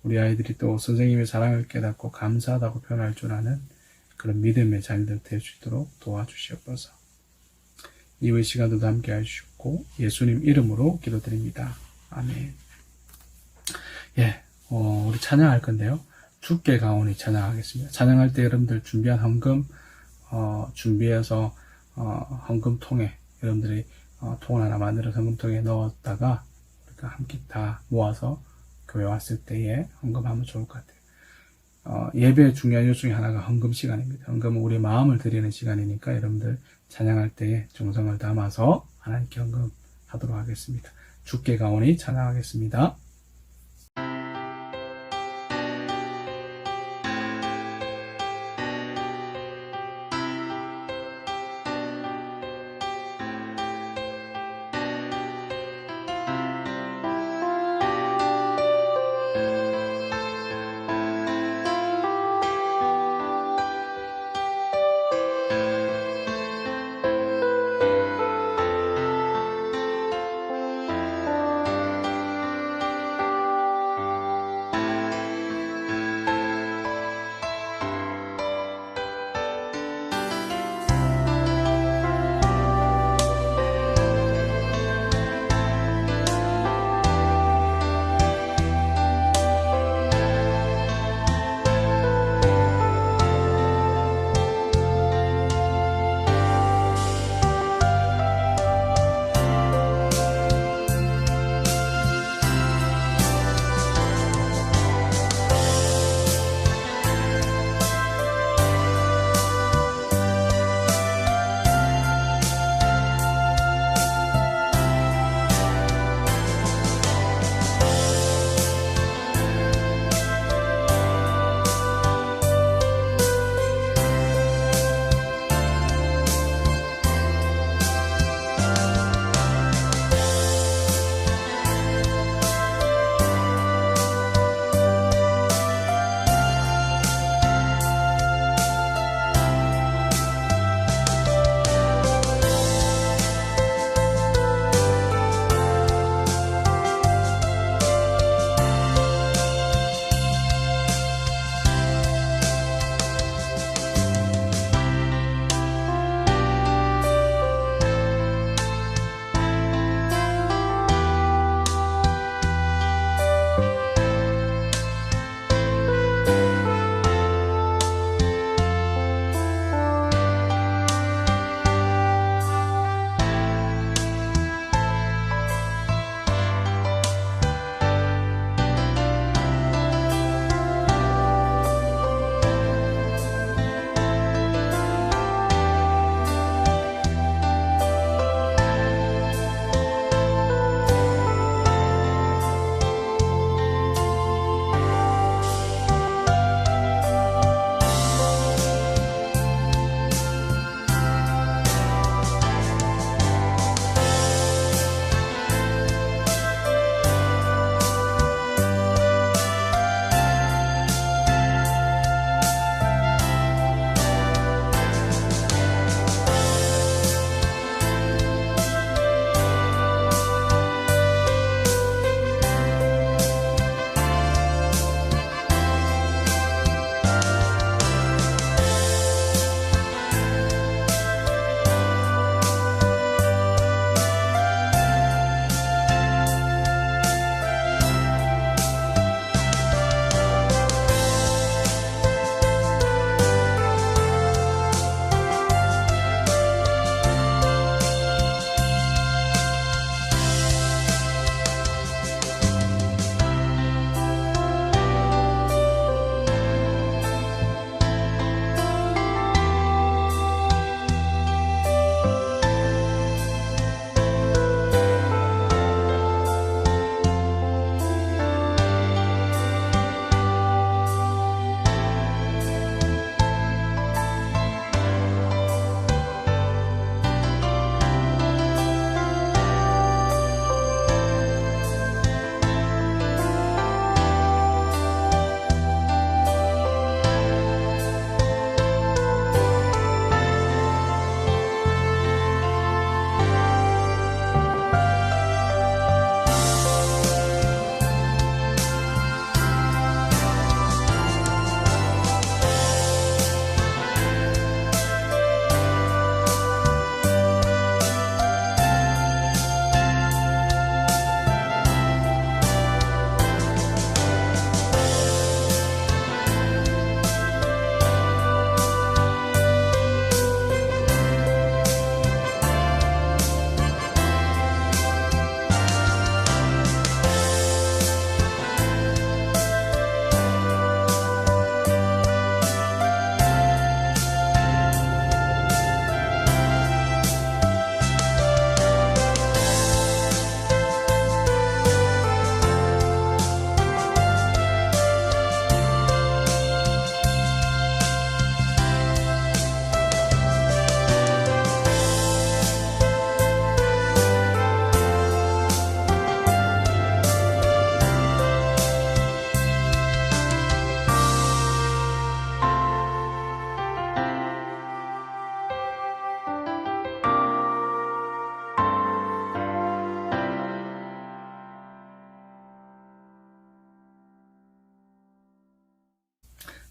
우리 아이들이 또 선생님의 사랑을 깨닫고 감사하다고 표현할 줄 아는 그런 믿음의 자녀들 될 수 있도록 도와주시옵소서. 이번 시간도 함께 해주시고 예수님 이름으로 기도드립니다. 아멘. 우리 찬양할 건데요. 주께 가오니 찬양하겠습니다. 찬양할 때 여러분들 준비한 헌금 준비해서 헌금통에 여러분들이 통을 하나 만들어서 헌금통에 넣었다가 우리가 함께 다 모아서 교회 왔을 때에 헌금하면 좋을 것 같아요. 예배의 중요한 요소 중에 하나가 헌금 시간입니다. 헌금은 우리 마음을 드리는 시간이니까 여러분들 찬양할 때에 정성을 담아서 하나님께 헌금하도록 하겠습니다. 주께 가오니 찬양하겠습니다.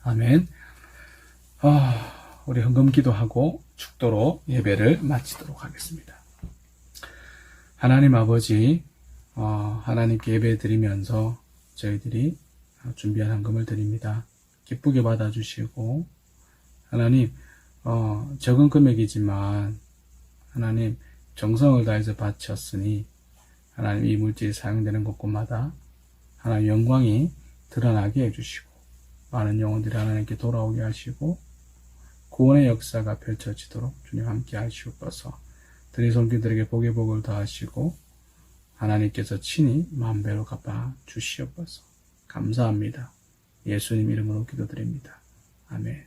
아멘. 우리 헌금 기도하고 축도로 예배를 마치도록 하겠습니다. 하나님 아버지, 하나님께 예배 드리면서 저희들이 준비한 헌금을 드립니다. 기쁘게 받아주시고, 하나님, 적은 금액이지만, 하나님, 정성을 다해서 바쳤으니, 하나님 이 물질이 사용되는 곳곳마다 하나님 영광이 드러나게 해주시고, 많은 영혼들이 하나님께 돌아오게 하시고, 구원의 역사가 펼쳐지도록 주님 함께 하시옵소서. 드린 손길들에게 복의 복을 더하시고, 하나님께서 친히 만배로 갚아 주시옵소서. 감사합니다. 예수님 이름으로 기도드립니다. 아멘.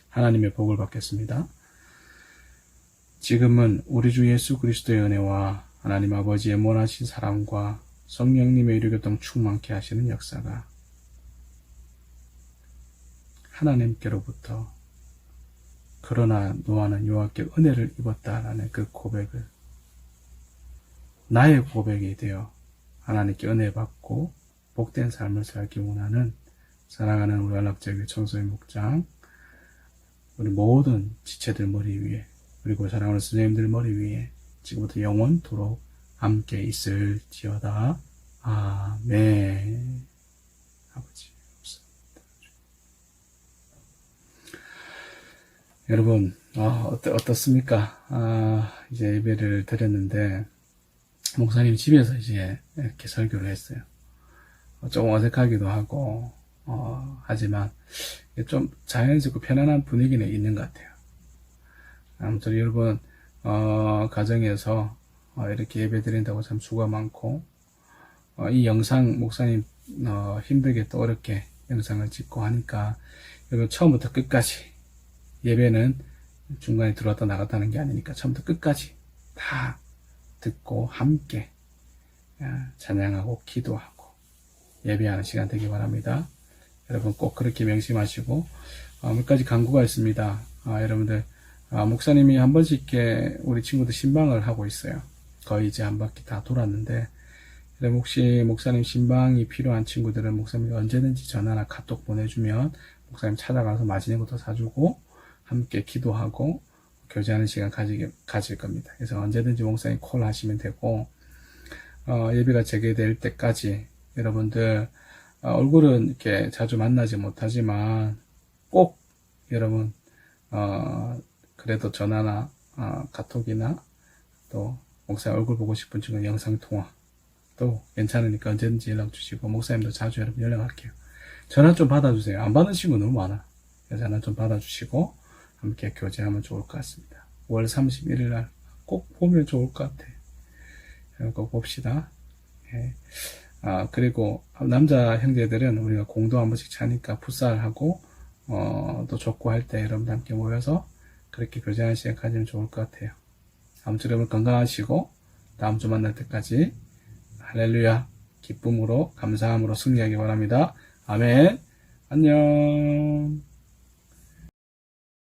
하나님의 복을 받겠습니다. 지금은 우리 주 예수 그리스도의 은혜와 하나님 아버지의 원하신 사랑과 성령님의 유교통 충만케 하시는 역사가 하나님께로부터 그러나 노아는 여호와께 은혜를 입었다라는 그 고백을 나의 고백이 되어 하나님께 은혜 받고 복된 삶을 살기 원하는 사랑하는 우리 연락제교 청소년 목장, 우리 모든 지체들 머리 위에, 그리고 사랑하는 선생님들 머리 위에 지금부터 영원토록 함께 있을지어다. 아멘. 아버지 감사합니다. 여러분 어떻습니까? 이제 예배를 드렸는데 목사님 집에서 이제 이렇게 설교를 했어요. 좀 어색하기도 하고 하지만 좀 자연스럽고 편안한 분위기는 있는 것 같아요. 아무튼 여러분 가정에서 이렇게 예배 드린다고 참 수고가 많고 이 영상 목사님 힘들게 또 어렵게 영상을 찍고 하니까 여러분 처음부터 끝까지 예배는 중간에 들어왔다 나갔다 하는 게 아니니까 처음부터 끝까지 다 듣고 함께 찬양하고 기도하고 예배하는 시간 되기 바랍니다. 여러분 꼭 그렇게 명심하시고 몇 가지 간구가 있습니다. 여러분들 목사님이 한 번씩 이렇게 우리 친구들 신방을 하고 있어요. 거의 이제 한 바퀴 다 돌았는데 여러분 혹시 목사님 신방이 필요한 친구들은 목사님이 언제든지 전화나 카톡 보내주면 목사님 찾아가서 맛있는 것도 사주고 함께 기도하고 교제하는 시간 가질 겁니다. 그래서 언제든지 목사님 콜 하시면 되고 예배가 재개될 때까지 여러분들 얼굴은 이렇게 자주 만나지 못하지만 꼭 여러분 그래도 전화나 카톡이나 또 목사님 얼굴 보고 싶은 친구는 영상통화 또 괜찮으니까 언제든지 연락 주시고 목사님도 자주 여러분 연락할게요. 전화 좀 받아주세요. 안 받는 친구 너무 많아. 그래서 전화 좀 받아주시고 함께 교제하면 좋을 것 같습니다. 5월 31일 날 꼭 보면 좋을 것 같아요. 꼭 봅시다. 예. 그리고 남자 형제들은 우리가 공도 한 번씩 차니까 풋살하고 또 족구할 때 여러분들 함께 모여서 그렇게 교제하는 시간 가지면 좋을 것 같아요. 아무튼 여러분 건강하시고 다음 주 만날 때까지 할렐루야 기쁨으로 감사함으로 승리하기 바랍니다. 아멘. 안녕.